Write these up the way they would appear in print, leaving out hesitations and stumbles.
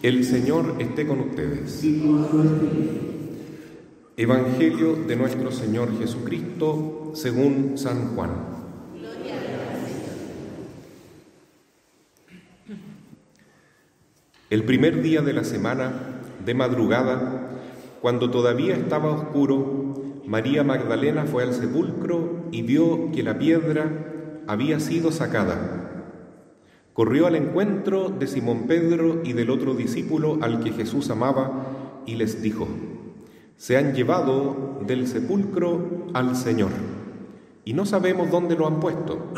El Señor esté con ustedes. Evangelio de nuestro Señor Jesucristo según San Juan. El primer día de la semana, de madrugada, cuando todavía estaba oscuro, María Magdalena fue al sepulcro y vio que la piedra había sido sacada. Corrió al encuentro de Simón Pedro y del otro discípulo al que Jesús amaba y les dijo: «Se han llevado del sepulcro al Señor y no sabemos dónde lo han puesto».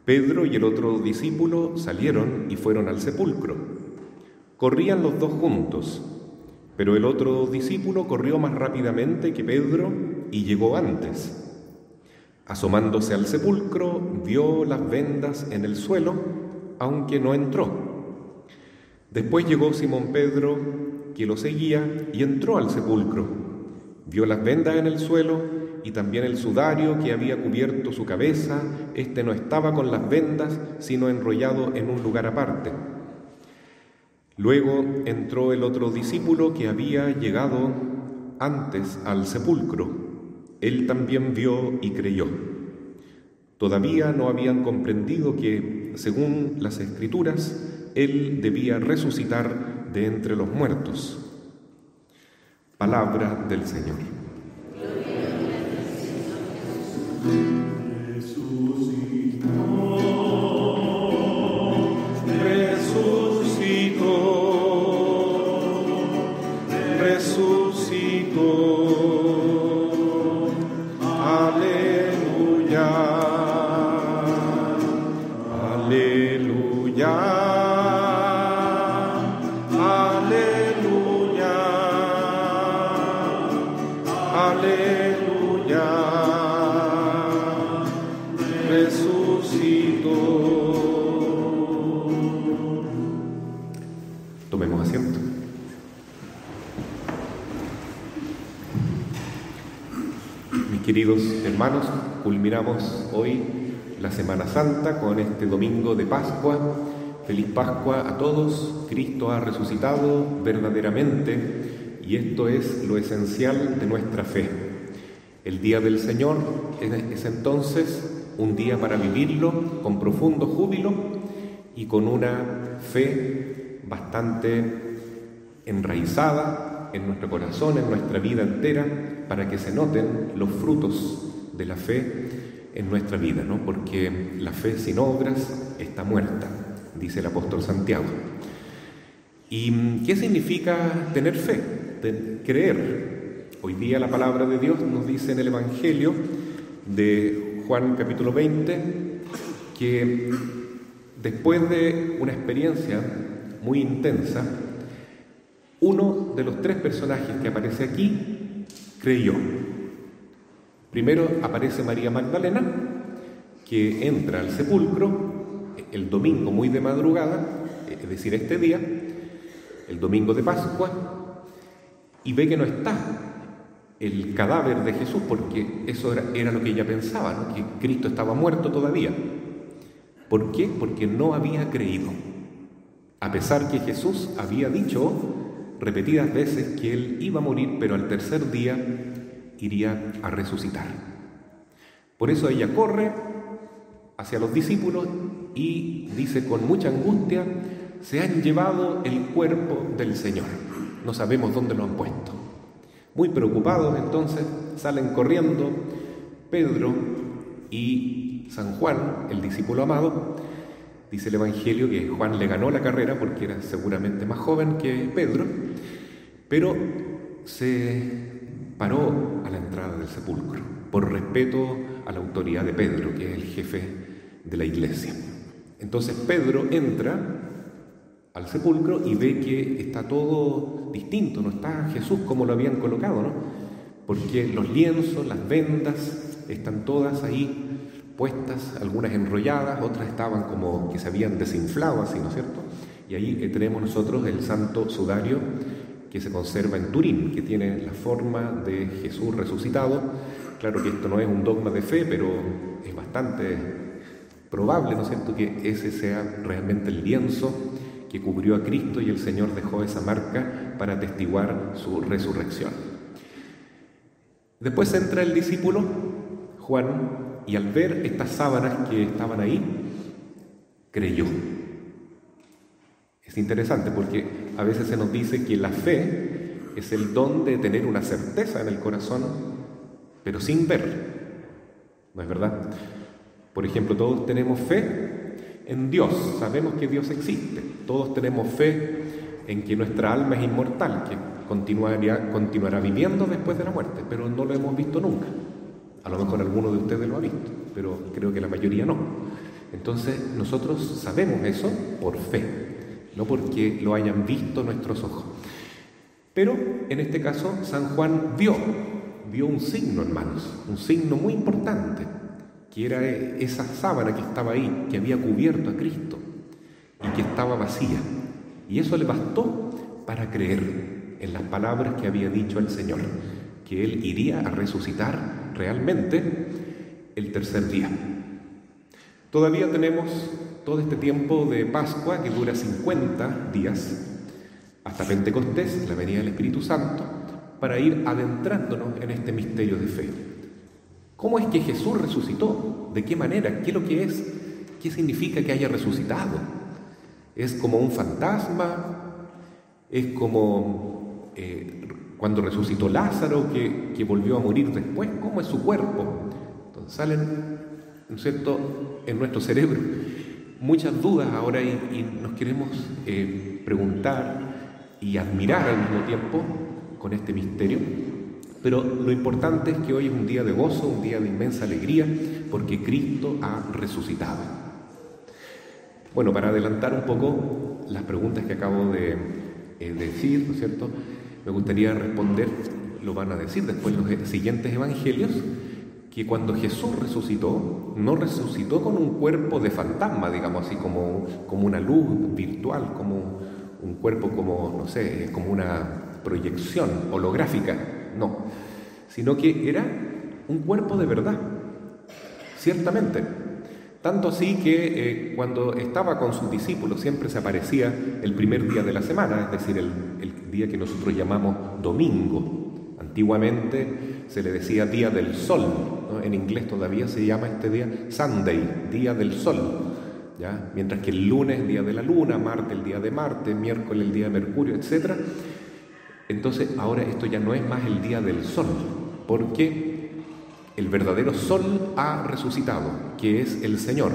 Pedro y el otro discípulo salieron y fueron al sepulcro. Corrían los dos juntos, pero el otro discípulo corrió más rápidamente que Pedro y llegó antes. Asomándose al sepulcro, vio las vendas en el suelo, aunque no entró. Después llegó Simón Pedro, que lo seguía, y entró al sepulcro. Vio las vendas en el suelo y también el sudario que había cubierto su cabeza. Este no estaba con las vendas, sino enrollado en un lugar aparte. Luego entró el otro discípulo que había llegado antes al sepulcro. Él también vio y creyó. Todavía no habían comprendido que, según las Escrituras, Él debía resucitar de entre los muertos. Palabra del Señor. Tomemos asiento. Mis queridos hermanos, culminamos hoy la Semana Santa con este domingo de Pascua. Feliz Pascua a todos. Cristo ha resucitado verdaderamente y esto es lo esencial de nuestra fe. El día del Señor es entonces un día para vivirlo con profundo júbilo y con una fe bastante enraizada en nuestro corazón, en nuestra vida entera, para que se noten los frutos de la fe en nuestra vida, ¿no? Porque la fe sin obras está muerta, dice el apóstol Santiago. ¿Y qué significa tener fe? Creer. Hoy día la palabra de Dios nos dice en el Evangelio de Juan capítulo 20 que después de una experiencia muy intensa, uno de los tres personajes que aparece aquí creyó. Primero aparece María Magdalena, que entra al sepulcro el domingo muy de madrugada, es decir, este día, el domingo de Pascua, y ve que no está el cadáver de Jesús, porque eso era lo que ella pensaba, ¿no? Que Cristo estaba muerto todavía. ¿Por qué? Porque no había creído, a pesar que Jesús había dicho repetidas veces que Él iba a morir, pero al tercer día iría a resucitar. Por eso ella corre hacia los discípulos y dice con mucha angustia: «Se han llevado el cuerpo del Señor, no sabemos dónde lo han puesto». Muy preocupados entonces salen corriendo Pedro y San Juan, el discípulo amado. Dice el Evangelio que Juan le ganó la carrera porque era seguramente más joven que Pedro, pero se paró a la entrada del sepulcro por respeto a la autoridad de Pedro, que es el jefe de la iglesia. Entonces Pedro entra al sepulcro y ve que está todo distinto, no está Jesús como lo habían colocado, ¿no? Porque los lienzos, las vendas, están todas ahí puestas, algunas enrolladas, otras estaban como que se habían desinflado así, ¿no es cierto? Y ahí tenemos nosotros el santo sudario que se conserva en Turín, que tiene la forma de Jesús resucitado. Claro que esto no es un dogma de fe, pero es bastante probable, ¿no es cierto?, que ese sea realmente el lienzo que cubrió a Cristo y el Señor dejó esa marca para atestiguar su resurrección. Después entra el discípulo Juan y al ver estas sábanas que estaban ahí, creyó. Es interesante porque a veces se nos dice que la fe es el don de tener una certeza en el corazón, pero sin ver. ¿No es verdad? Por ejemplo, todos tenemos fe en Dios, sabemos que Dios existe. Todos tenemos fe en que nuestra alma es inmortal, que continuará viviendo después de la muerte, pero no lo hemos visto nunca. A lo mejor alguno de ustedes lo ha visto, pero creo que la mayoría no. Entonces, nosotros sabemos eso por fe, no porque lo hayan visto nuestros ojos. Pero, en este caso, San Juan vio un signo, hermanos, un signo muy importante, que era esa sábana que estaba ahí, que había cubierto a Cristo y que estaba vacía. Y eso le bastó para creer en las palabras que había dicho el Señor, que Él iría a resucitar realmente el tercer día. Todavía tenemos todo este tiempo de Pascua que dura 50 días hasta Pentecostés, la venida del Espíritu Santo, para ir adentrándonos en este misterio de fe. ¿Cómo es que Jesús resucitó? ¿De qué manera? ¿Qué es lo que es? ¿Qué significa que haya resucitado? ¿Es como un fantasma? ¿Es como cuando resucitó Lázaro, que volvió a morir después? ¿Cómo es su cuerpo? Entonces salen, ¿no es cierto?, en nuestro cerebro muchas dudas ahora y nos queremos preguntar y admirar al mismo tiempo con este misterio. Pero lo importante es que hoy es un día de gozo, un día de inmensa alegría, porque Cristo ha resucitado. Bueno, para adelantar un poco las preguntas que acabo de decir, ¿no es cierto?, me gustaría responder, lo van a decir después los siguientes evangelios, que cuando Jesús resucitó, no resucitó con un cuerpo de fantasma, digamos así, como una luz virtual, como un cuerpo como, no sé, como una proyección holográfica, no, sino que era un cuerpo de verdad, ciertamente. Tanto así que cuando estaba con sus discípulos siempre se aparecía el primer día de la semana, es decir, el día que nosotros llamamos domingo. Antiguamente se le decía día del sol, ¿no? En inglés todavía se llama este día Sunday, día del sol, ¿ya? Mientras que el lunes el día de la luna, martes el día de Marte, miércoles el día de Mercurio, etc. Entonces ahora esto ya no es más el día del sol, porque el verdadero sol ha resucitado, que es el Señor.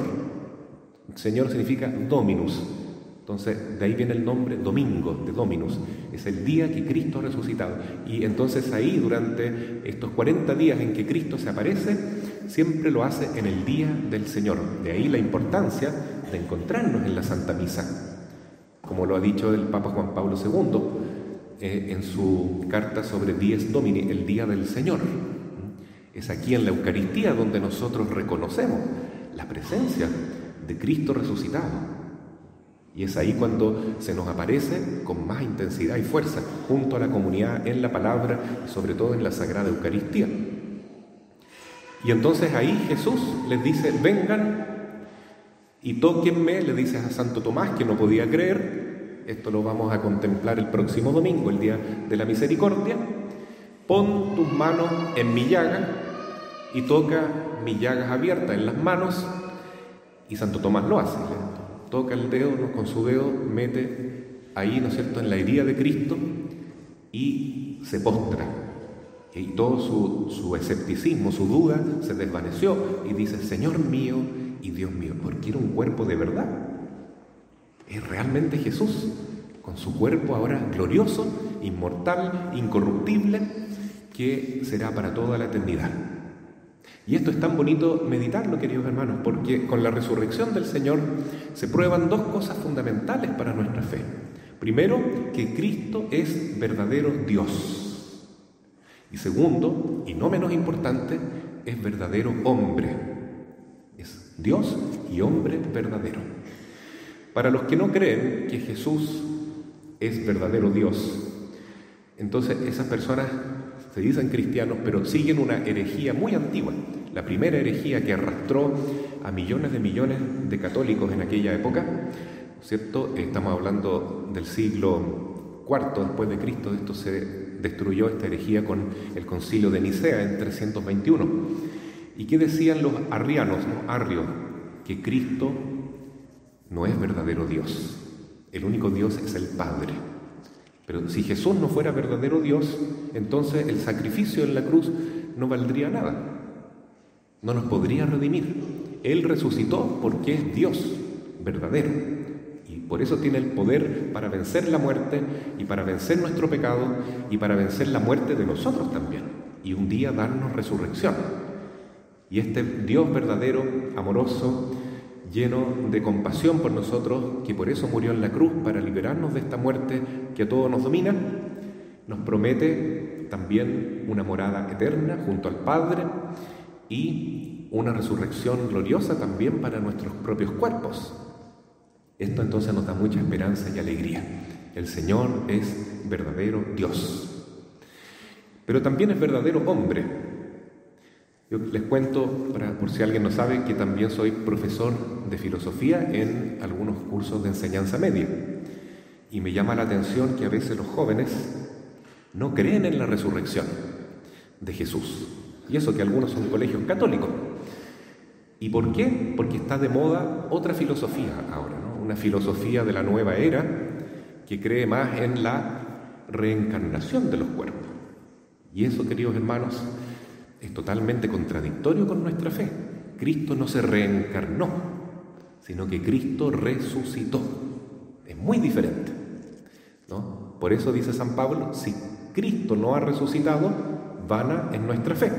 El Señor significa Dominus. Entonces, de ahí viene el nombre domingo, de Dominus. Es el día que Cristo ha resucitado. Y entonces ahí, durante estos 40 días en que Cristo se aparece, siempre lo hace en el día del Señor. De ahí la importancia de encontrarnos en la Santa Misa. Como lo ha dicho el Papa Juan Pablo II en su carta sobre Dies Domini, el día del Señor. Es aquí en la Eucaristía donde nosotros reconocemos la presencia de Cristo resucitado. Y es ahí cuando se nos aparece con más intensidad y fuerza, junto a la comunidad en la palabra y sobre todo en la Sagrada Eucaristía. Y entonces ahí Jesús les dice, vengan y tóquenme, le dice a Santo Tomás, que no podía creer. Esto lo vamos a contemplar el próximo domingo, el día de la misericordia. Pon tus manos en mi llaga y toca mis llagas abiertas en las manos. Y Santo Tomás lo hace, toca el dedo, ¿no? Con su dedo mete ahí, ¿no es cierto?, en la herida de Cristo y se postra. Y todo su escepticismo, su duda se desvaneció y dice, Señor mío y Dios mío, porque era un cuerpo de verdad. Es realmente Jesús, con su cuerpo ahora glorioso, inmortal, incorruptible, que será para toda la eternidad. Y esto es tan bonito meditarlo, queridos hermanos, porque con la resurrección del Señor se prueban dos cosas fundamentales para nuestra fe. Primero, que Cristo es verdadero Dios. Y segundo, y no menos importante, es verdadero hombre. Es Dios y hombre verdadero. Para los que no creen que Jesús es verdadero Dios, entonces esas personas se dicen cristianos, pero siguen una herejía muy antigua. La primera herejía que arrastró a millones de católicos en aquella época ¿cierto? Estamos hablando del siglo IV después de Cristo. Esto se destruyó, esta herejía, con el concilio de Nicea en 321. ¿Y qué decían los arrianos, ¿no? Arrios? Que Cristo no es verdadero Dios. El único Dios es el Padre. Pero si Jesús no fuera verdadero Dios, entonces el sacrificio en la cruz no valdría nada. No nos podría redimir. Él resucitó porque es Dios verdadero. Y por eso tiene el poder para vencer la muerte y para vencer nuestro pecado y para vencer la muerte de nosotros también. Y un día darnos resurrección. Y este Dios verdadero, amoroso, lleno de compasión por nosotros, que por eso murió en la cruz, para liberarnos de esta muerte que a todos nos domina, nos promete también una morada eterna junto al Padre y una resurrección gloriosa también para nuestros propios cuerpos. Esto entonces nos da mucha esperanza y alegría. El Señor es verdadero Dios, pero también es verdadero hombre. Yo les cuento, por si alguien no sabe, que también soy profesor de filosofía en algunos cursos de enseñanza media. Y me llama la atención que a veces los jóvenes no creen en la resurrección de Jesús. Y eso que algunos son colegios católicos. ¿Y por qué? Porque está de moda otra filosofía ahora, ¿no? Una filosofía de la nueva era que cree más en la reencarnación de los cuerpos. Y eso, queridos hermanos, es totalmente contradictorio con nuestra fe. Cristo no se reencarnó, sino que Cristo resucitó. Es muy diferente, ¿no? Por eso dice San Pablo, si Cristo no ha resucitado, vana es nuestra fe.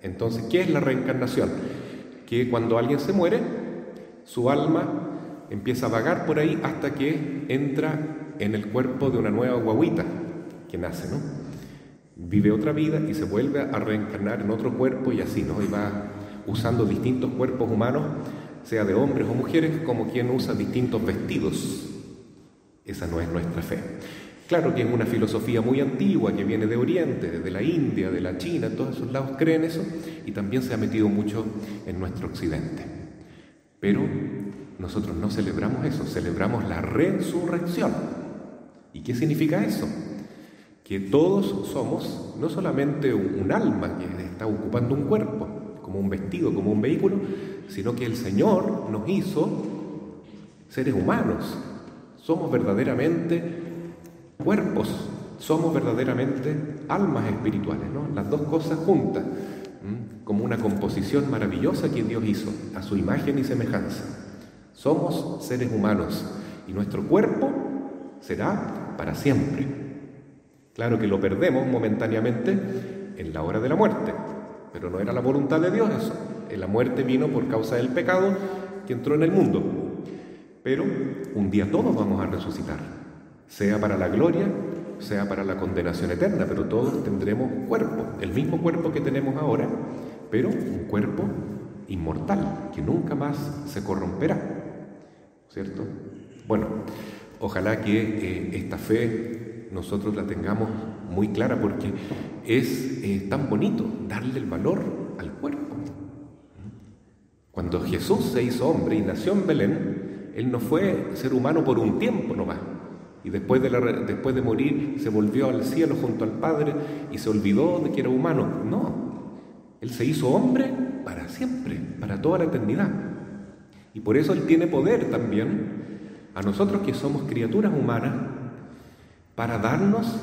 Entonces, ¿qué es la reencarnación? Que cuando alguien se muere, su alma empieza a vagar por ahí hasta que entra en el cuerpo de una nueva guaguita que nace, ¿no? Vive otra vida y se vuelve a reencarnar en otro cuerpo y así, ¿no? Y va usando distintos cuerpos humanos, sea de hombres o mujeres, como quien usa distintos vestidos. Esa no es nuestra fe. Claro que es una filosofía muy antigua que viene de Oriente, desde la India, de la China, todos esos lados creen eso y también se ha metido mucho en nuestro occidente. Pero nosotros no celebramos eso, celebramos la resurrección. ¿Y qué significa eso? Que todos somos no solamente un alma que está ocupando un cuerpo, como un vestido, como un vehículo, sino que el Señor nos hizo seres humanos. Somos verdaderamente cuerpos, somos verdaderamente almas espirituales, ¿no? Las dos cosas juntas, como una composición maravillosa que Dios hizo a su imagen y semejanza. Somos seres humanos y nuestro cuerpo será para siempre. Claro que lo perdemos momentáneamente en la hora de la muerte, pero no era la voluntad de Dios eso. La muerte vino por causa del pecado que entró en el mundo. Pero un día todos vamos a resucitar, sea para la gloria, sea para la condenación eterna, pero todos tendremos cuerpo, el mismo cuerpo que tenemos ahora, pero un cuerpo inmortal, que nunca más se corromperá, ¿cierto? Bueno, ojalá que esta fe nosotros la tengamos muy clara, porque es tan bonito darle el valor al cuerpo. Cuando Jesús se hizo hombre y nació en Belén, Él no fue ser humano por un tiempo nomás, y después de morir se volvió al cielo junto al Padre y se olvidó de que era humano. No, Él se hizo hombre para siempre, para toda la eternidad. Y por eso Él tiene poder también a nosotros que somos criaturas humanas, para darnos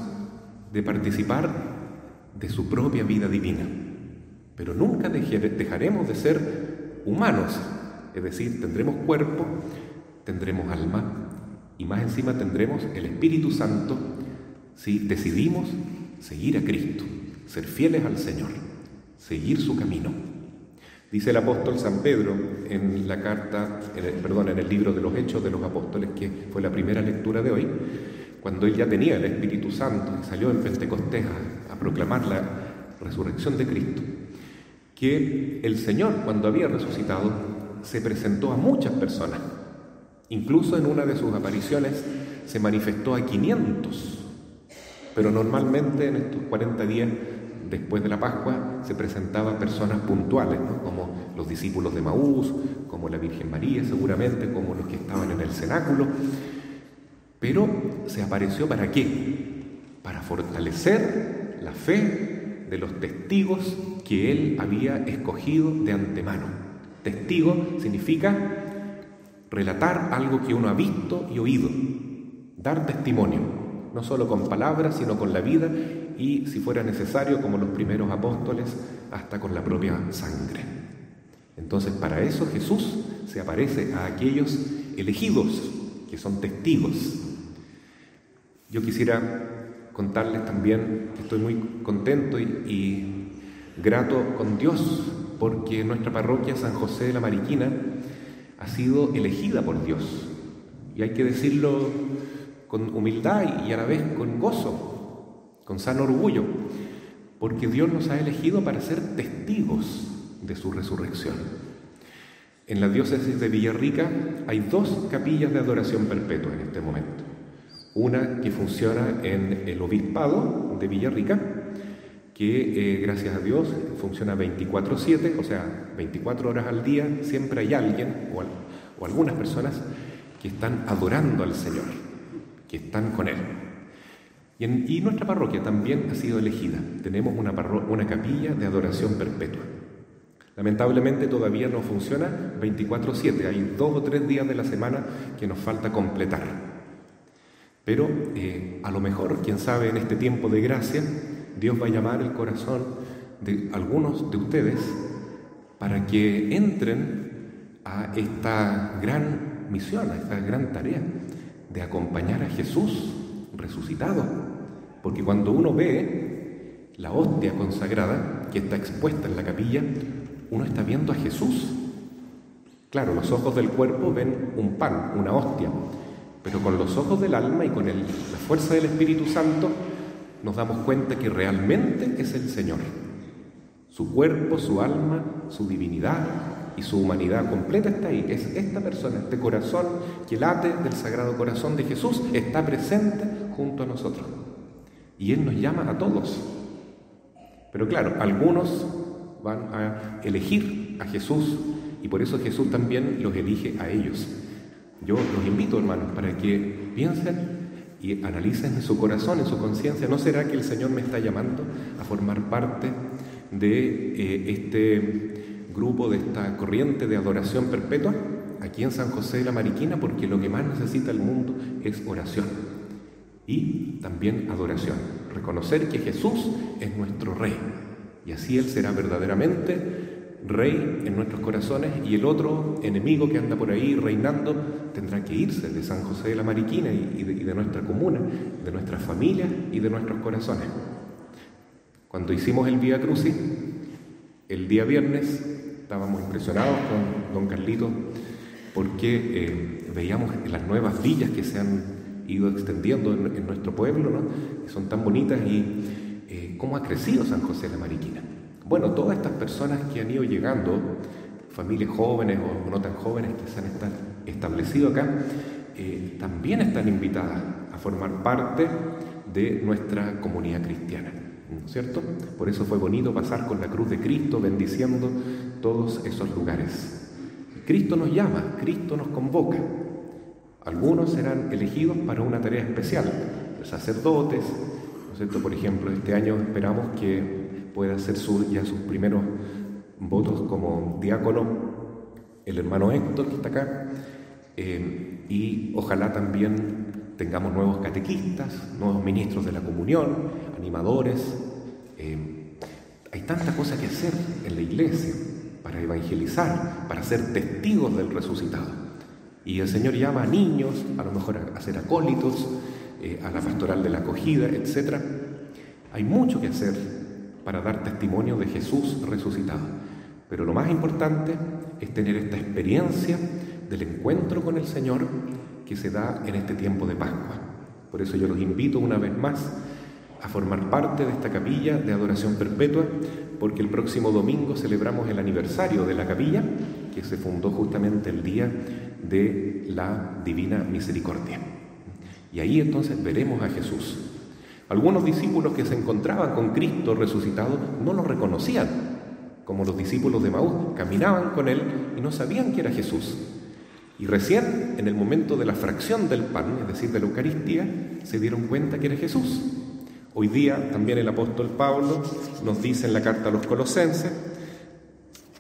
de participar de su propia vida divina. Pero nunca dejaremos de ser humanos, es decir, tendremos cuerpo, tendremos alma y más encima tendremos el Espíritu Santo si decidimos seguir a Cristo, ser fieles al Señor, seguir su camino. Dice el apóstol San Pedro en la carta, en el libro de los Hechos de los Apóstoles, que fue la primera lectura de hoy, cuando él ya tenía el Espíritu Santo y salió en Pentecostés a proclamar la resurrección de Cristo, que el Señor, cuando había resucitado, se presentó a muchas personas. Incluso en una de sus apariciones se manifestó a 500, pero normalmente en estos 40 días después de la Pascua se presentaban personas puntuales, ¿no? Como los discípulos de Maús, como la Virgen María seguramente, como los que estaban en el cenáculo. Pero se apareció ¿para qué? Para fortalecer la fe de los testigos que él había escogido de antemano. Testigo significa relatar algo que uno ha visto y oído, dar testimonio, no solo con palabras, sino con la vida y, si fuera necesario, como los primeros apóstoles, hasta con la propia sangre. Entonces, para eso Jesús se aparece a aquellos elegidos, que son testigos. Yo quisiera contarles también que estoy muy contento y grato con Dios, porque nuestra parroquia San José de la Mariquina ha sido elegida por Dios. Y hay que decirlo con humildad y a la vez con gozo, con sano orgullo, porque Dios nos ha elegido para ser testigos de su resurrección. En la diócesis de Villarrica hay 2 capillas de adoración perpetua en este momento. Una que funciona en el obispado de Villarrica, que gracias a Dios funciona 24/7, o sea, 24 horas al día, siempre hay alguien o algunas personas que están adorando al Señor, que están con Él. Y nuestra parroquia también ha sido elegida. Tenemos una capilla de adoración perpetua. Lamentablemente todavía no funciona 24/7, hay 2 o 3 días de la semana que nos falta completar. Pero a lo mejor, quién sabe, en este tiempo de gracia, Dios va a llamar el corazón de algunos de ustedes para que entren a esta gran misión, a esta gran tarea de acompañar a Jesús resucitado. Porque cuando uno ve la hostia consagrada que está expuesta en la capilla, uno está viendo a Jesús. Claro, los ojos del cuerpo ven un pan, una hostia, pero con los ojos del alma y con la fuerza del Espíritu Santo nos damos cuenta que realmente es el Señor. Su cuerpo, su alma, su divinidad y su humanidad completa está ahí. Es esta persona, este corazón que late del Sagrado Corazón de Jesús, está presente junto a nosotros. Y Él nos llama a todos. Pero claro, algunos van a elegir a Jesús y por eso Jesús también los elige a ellos. Yo los invito, hermanos, para que piensen y analicen en su corazón, en su conciencia, ¿no será que el Señor me está llamando a formar parte de este grupo, de esta corriente de adoración perpetua aquí en San José de la Mariquina? Porque lo que más necesita el mundo es oración y también adoración. Reconocer que Jesús es nuestro Rey y así Él será verdaderamente Rey en nuestros corazones, y el otro enemigo que anda por ahí reinando tendrá que irse de San José de la Mariquina y de nuestra comuna, de nuestras familias y de nuestros corazones. Cuando hicimos el Vía Crucis, el día viernes, estábamos impresionados con don Carlito porque veíamos las nuevas villas que se han ido extendiendo en nuestro pueblo, ¿no? Que son tan bonitas, y cómo ha crecido San José de la Mariquina. Bueno, todas estas personas que han ido llegando, familias jóvenes o no tan jóvenes que se han establecido acá, también están invitadas a formar parte de nuestra comunidad cristiana, ¿no es cierto? Por eso fue bonito pasar con la cruz de Cristo bendiciendo todos esos lugares. Cristo nos llama, Cristo nos convoca. Algunos serán elegidos para una tarea especial, los sacerdotes, ¿no es cierto? Por ejemplo, este año esperamos que pueda hacer ya sus primeros votos como diácono el hermano Héctor, que está acá, y ojalá también tengamos nuevos catequistas, nuevos ministros de la comunión, animadores. Hay tanta cosa que hacer en la iglesia para evangelizar, para ser testigos del resucitado. Y el Señor llama a niños, a lo mejor a ser acólitos, a la pastoral de la acogida, etc. Hay mucho que hacer para dar testimonio de Jesús resucitado. Pero lo más importante es tener esta experiencia del encuentro con el Señor que se da en este tiempo de Pascua. Por eso yo los invito una vez más a formar parte de esta capilla de adoración perpetua, porque el próximo domingo celebramos el aniversario de la capilla, que se fundó justamente el día de la Divina Misericordia. Y ahí entonces veremos a Jesús. Algunos discípulos que se encontraban con Cristo resucitado no lo reconocían, como los discípulos de Maús, caminaban con él y no sabían que era Jesús. Y recién, en el momento de la fracción del pan, es decir, de la Eucaristía, se dieron cuenta que era Jesús. Hoy día también el apóstol Pablo nos dice en la carta a los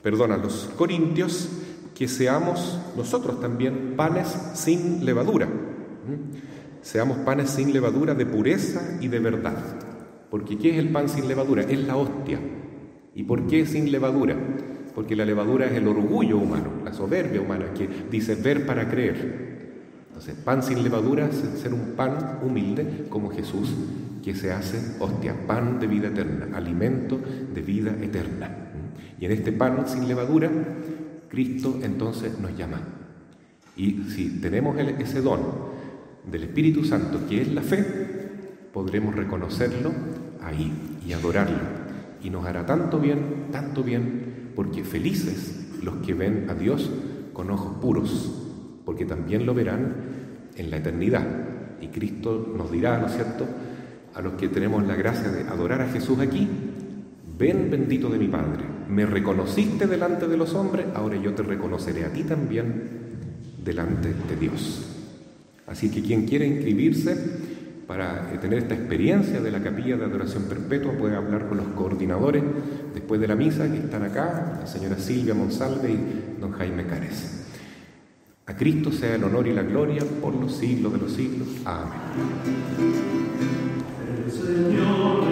los Corintios, que seamos nosotros también panes sin levadura. Seamos panes sin levadura de pureza y de verdad. Porque ¿qué es el pan sin levadura? Es la hostia. ¿Y por qué sin levadura? Porque la levadura es el orgullo humano, la soberbia humana, que dice ver para creer. Entonces, pan sin levadura es ser un pan humilde como Jesús, que se hace hostia, pan de vida eterna, alimento de vida eterna. Y en este pan sin levadura, Cristo entonces nos llama. Y si tenemos ese don del Espíritu Santo, que es la fe, podremos reconocerlo ahí y adorarlo. Y nos hará tanto bien, porque felices los que ven a Dios con ojos puros, porque también lo verán en la eternidad. Y Cristo nos dirá, ¿no es cierto?, a los que tenemos la gracia de adorar a Jesús aquí: ven, bendito de mi Padre, me reconociste delante de los hombres, ahora yo te reconoceré a ti también delante de Dios. Así que quien quiera inscribirse para tener esta experiencia de la capilla de adoración perpetua puede hablar con los coordinadores después de la misa, que están acá, la señora Silvia Monsalve y don Jaime Cárez. A Cristo sea el honor y la gloria por los siglos de los siglos. Amén. El Señor